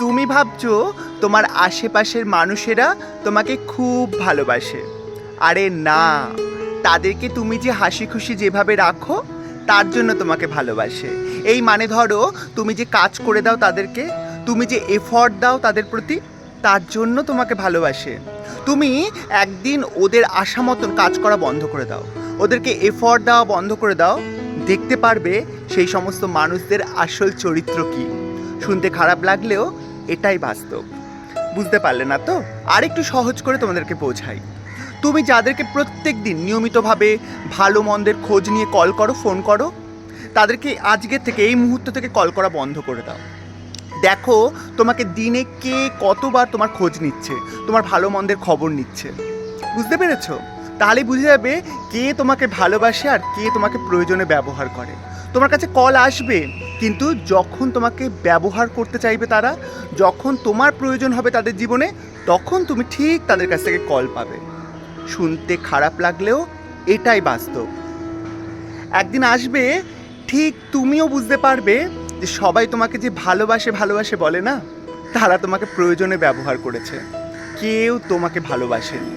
তুমি ভাবছো তোমার আশেপাশের মানুষেরা তোমাকে খুব ভালোবাসে। আরে না, তাদেরকে তুমি যে হাসি খুশি যেভাবে রাখো তার জন্য তোমাকে ভালোবাসে। এই মানে ধরো, তুমি যে কাজ করে দাও তাদেরকে, তুমি যে এফর্ট দাও তাদের প্রতি, তার জন্য তোমাকে ভালোবাসে। তুমি একদিন ওদের আশা মতন কাজ করা বন্ধ করে দাও, ওদেরকে এফর্ট দেওয়া বন্ধ করে দাও, দেখতে পারবে সেই সমস্ত মানুষদের আসল চরিত্র কী। শুনতে খারাপ লাগলেও এটাই বাস্তব। বুঝতে পারলে না তো? আরেকটু সহজ করে তোমাদেরকে বোঝাই। তুমি যাদেরকে প্রত্যেক দিন নিয়মিতভাবে ভালো মন্দের খোঁজ নিয়ে কল করো, ফোন করো, তাদেরকে আজকের থেকে, এই মুহূর্ত থেকে কল করা বন্ধ করে দাও। দেখো তোমাকে দিনে কে কতবার তোমার খোঁজ নিচ্ছে, তোমার ভালো মন্দের খবর নিচ্ছে। বুঝতে পেরেছো? তাহলে বুঝে যাবে কে তোমাকে ভালোবাসে আর কে তোমাকে প্রয়োজনে ব্যবহার করে। তোমার কাছে কল আসবে, কিন্তু যখন তোমাকে ব্যবহার করতে চাইবে তারা, যখন তোমার প্রয়োজন হবে তাদের জীবনে, তখন তুমি ঠিক তাদের কাছ থেকে কল পাবে। শুনতে খারাপ লাগলেও এটাই বাস্তব। একদিন আসবে, ঠিক তুমিও বুঝতে পারবে যে সবাই তোমাকে যে ভালোবাসে ভালোবাসে বলে না, তারা তোমাকে প্রয়োজনে ব্যবহার করেছে, কেউ তোমাকে ভালোবাসেনি।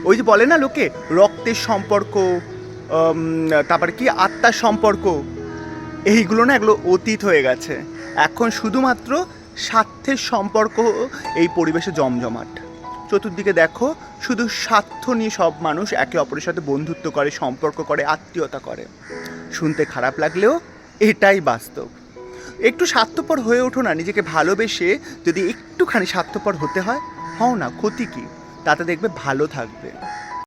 ওই যে বলে না লোকে, রক্তের সম্পর্ক, তারপরে কি আত্মার সম্পর্ক, এইগুলো না, এগুলো অতীত হয়ে গেছে। এখন শুধুমাত্র স্বার্থের সম্পর্ক এই পরিবেশে জমজমাট। চতুর্দিকে দেখো, শুধু স্বার্থ নিয়ে সব মানুষ একে অপরের সাথে বন্ধুত্ব করে, সম্পর্ক করে, আত্মীয়তা করে। শুনতে খারাপ লাগলেও এটাই বাস্তব। একটু স্বার্থপর হয়ে ওঠো না, নিজেকে ভালোবেসে যদি একটুখানি স্বার্থপর হতে হয়, হও না, ক্ষতি কী? তাতে দেখবে ভালো থাকবে।